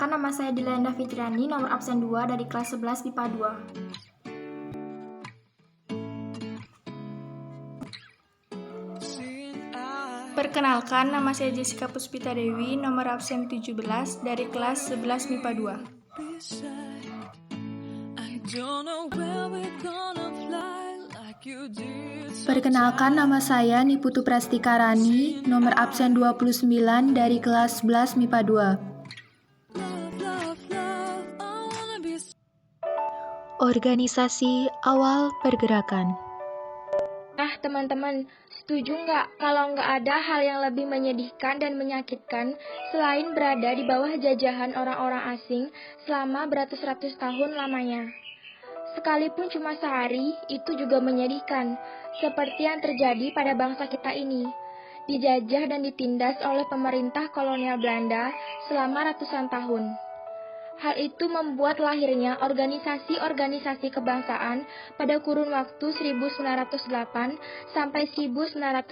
Perkenalkan, nama saya Dilenda Fitriani, nomor absen 2 dari kelas 11 MIPA 2. Perkenalkan, nama saya Jessica Puspita Dewi, nomor absen 17 dari kelas 11 MIPA 2. Perkenalkan, nama saya Niputu Prastika Rani, nomor absen 29 dari kelas 11 MIPA 2. Organisasi awal pergerakan. Nah, teman-teman, setuju nggak kalau nggak ada hal yang lebih menyedihkan dan menyakitkan selain berada di bawah jajahan orang-orang asing selama beratus-ratus tahun lamanya? Sekalipun cuma sehari, itu juga menyedihkan, seperti yang terjadi pada bangsa kita ini. Dijajah dan ditindas oleh pemerintah kolonial Belanda selama ratusan tahun. Hal itu membuat lahirnya organisasi-organisasi kebangsaan pada kurun waktu 1908 sampai 1920.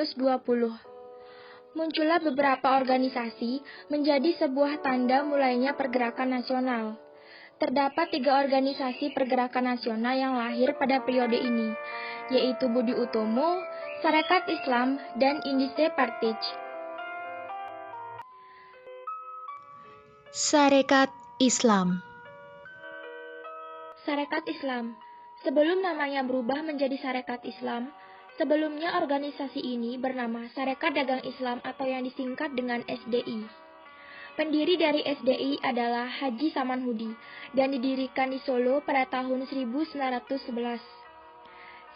Muncullah beberapa organisasi menjadi sebuah tanda mulainya pergerakan nasional. Terdapat 3 organisasi pergerakan nasional yang lahir pada periode ini, yaitu Budi Utomo, Sarekat Islam, dan Indische Partij. Sarekat Islam. Sarekat Islam. Sebelum namanya berubah menjadi Sarekat Islam, sebelumnya organisasi ini bernama Sarekat Dagang Islam atau yang disingkat dengan SDI. Pendiri dari SDI adalah Haji Samanhudi dan didirikan di Solo pada tahun 1911.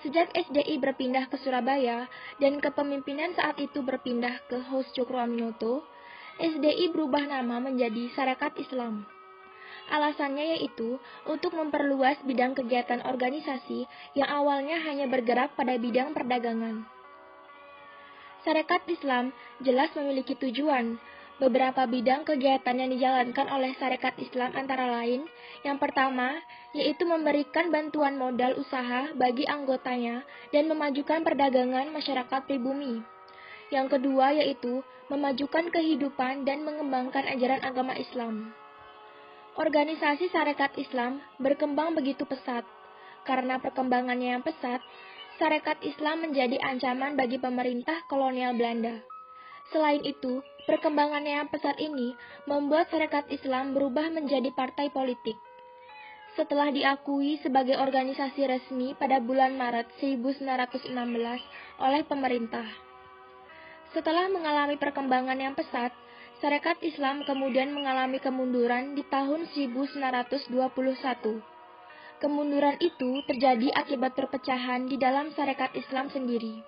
Sejak SDI berpindah ke Surabaya dan kepemimpinan saat itu berpindah ke Hos Cokroaminoto, SDI berubah nama menjadi Sarekat Islam. Alasannya yaitu untuk memperluas bidang kegiatan organisasi yang awalnya hanya bergerak pada bidang perdagangan. Sarekat Islam jelas memiliki tujuan. Beberapa bidang kegiatan yang dijalankan oleh Sarekat Islam antara lain, yang pertama, yaitu memberikan bantuan modal usaha bagi anggotanya dan memajukan perdagangan masyarakat pribumi. Yang kedua yaitu memajukan kehidupan dan mengembangkan ajaran agama Islam. Organisasi Sarekat Islam berkembang begitu pesat. Karena perkembangannya yang pesat, Sarekat Islam menjadi ancaman bagi pemerintah kolonial Belanda. Selain itu, perkembangannya yang pesat ini membuat Sarekat Islam berubah menjadi partai politik. Setelah diakui sebagai organisasi resmi pada bulan Maret 1916 oleh pemerintah. Setelah mengalami perkembangan yang pesat, Sarekat Islam kemudian mengalami kemunduran di tahun 1921. Kemunduran itu terjadi akibat perpecahan di dalam Sarekat Islam sendiri.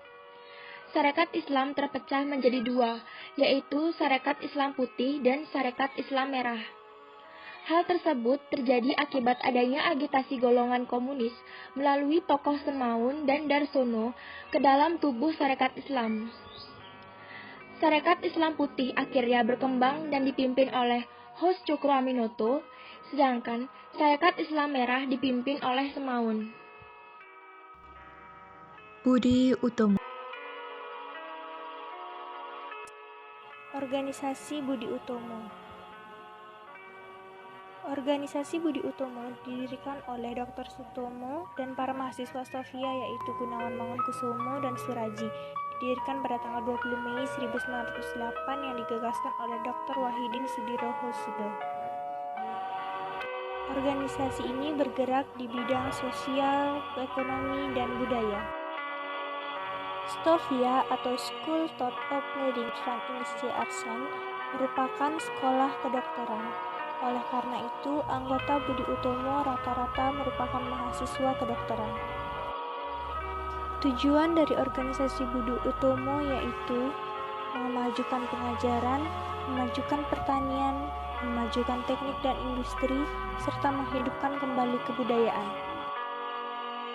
Sarekat Islam terpecah menjadi 2, yaitu Sarekat Islam Putih dan Sarekat Islam Merah. Hal tersebut terjadi akibat adanya agitasi golongan komunis melalui tokoh Semaun dan Darsono ke dalam tubuh Sarekat Islam. Sarekat Islam Putih akhirnya berkembang dan dipimpin oleh Hos Cokroaminoto, sedangkan Sarekat Islam Merah dipimpin oleh Semaun. Budi Utomo. Organisasi Budi Utomo. Organisasi Budi Utomo didirikan oleh Dr. Sutomo dan para mahasiswa Sofia yaitu Gunawan Mangunkusumo dan Suraji. Didirikan pada tanggal 20 Mei 1908 yang digagaskan oleh Dr. Wahidin Sudirohusodo. Organisasi ini bergerak di bidang sosial, ekonomi, dan budaya. Sofia atau School of Opleiding van Indische Artsen merupakan sekolah kedokteran. Oleh karena itu, anggota Budi Utomo rata-rata merupakan mahasiswa kedokteran. Tujuan dari organisasi Budi Utomo yaitu memajukan pengajaran, memajukan pertanian, memajukan teknik dan industri, serta menghidupkan kembali kebudayaan.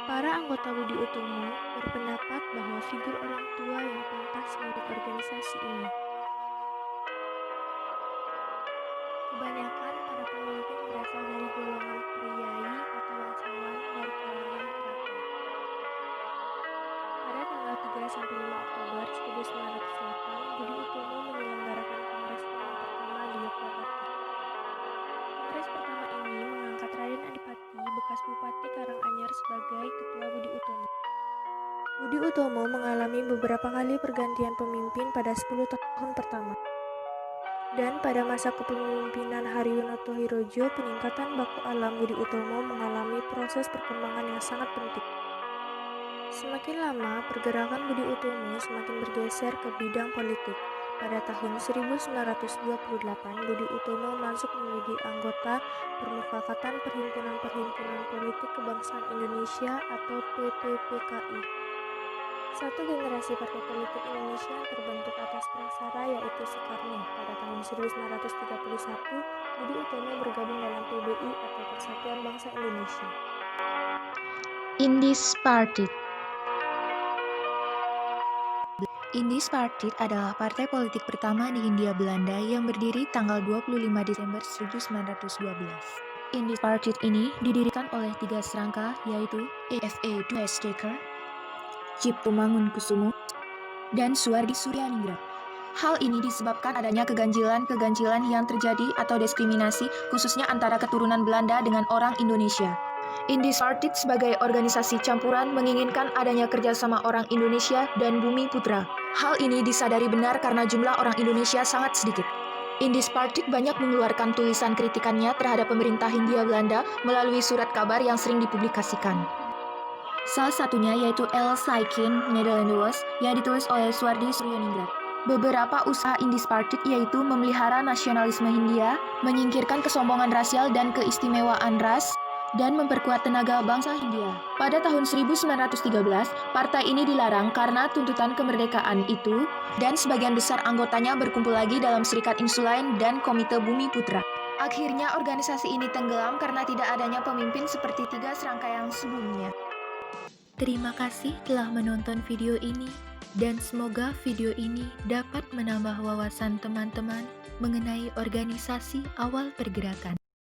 Para anggota Budi Utomo berpendapat bahwa figur orang tua yang pantas untuk organisasi ini. Kebanyakan para pemimpin berasal dari golongan priai atau bangsawan dari kalangan keraton. Pada tanggal 3-5 Oktober 1908, Budi Utomo menyelenggarakan kongresnya yang pertama di Yogyakarta. bekas Bupati Karanganyar sebagai Ketua Budi Utomo. Budi Utomo mengalami beberapa kali pergantian pemimpin pada 10 tahun pertama. Dan pada masa kepemimpinan Haryono Tohirojo, peningkatan baku alam Budi Utomo mengalami proses perkembangan yang sangat penting. Semakin lama, pergerakan Budi Utomo semakin bergeser ke bidang politik. Pada tahun 1928, Budi Utomo masuk menjadi anggota Permufakatan Perhimpunan-Perhimpunan Politik Kebangsaan Indonesia atau PPPKI. Satu generasi partai politik Indonesia yang terbentuk atas prasara yaitu Soekarno. Pada tahun 1931, Budi Utomo bergabung dalam PBI atau Persatuan Bangsa Indonesia. Indies Party. Indies Party adalah partai politik pertama di Hindia Belanda yang berdiri tanggal 25 Desember 1912. Indies Party ini didirikan oleh 3 serangka yaitu E.F.A. Dwesdekker, Cipto Mangunkusumo, dan Suwardi Suryaningrat. Hal ini disebabkan adanya keganjilan-keganjilan yang terjadi atau diskriminasi khususnya antara keturunan Belanda dengan orang Indonesia. Indies Party sebagai organisasi campuran menginginkan adanya kerjasama orang Indonesia dan Bumi Putra. Hal ini disadari benar karena jumlah orang Indonesia sangat sedikit. Indies Party banyak mengeluarkan tulisan kritikannya terhadap pemerintah Hindia Belanda melalui surat kabar yang sering dipublikasikan. Salah satunya yaitu El Saikin Nederlands yang ditulis oleh Suwardi Suryaningrat. Beberapa usaha Indies Party yaitu memelihara nasionalisme Hindia, menyingkirkan kesombongan rasial dan keistimewaan ras, dan memperkuat tenaga bangsa Hindia. Pada tahun 1913, partai ini dilarang karena tuntutan kemerdekaan itu, dan sebagian besar anggotanya berkumpul lagi dalam Serikat Insulain dan Komite Bumi Putra. Akhirnya organisasi ini tenggelam karena tidak adanya pemimpin seperti 3 serangkaian sebelumnya. Terima kasih telah menonton video ini, dan semoga video ini dapat menambah wawasan teman-teman mengenai organisasi awal pergerakan.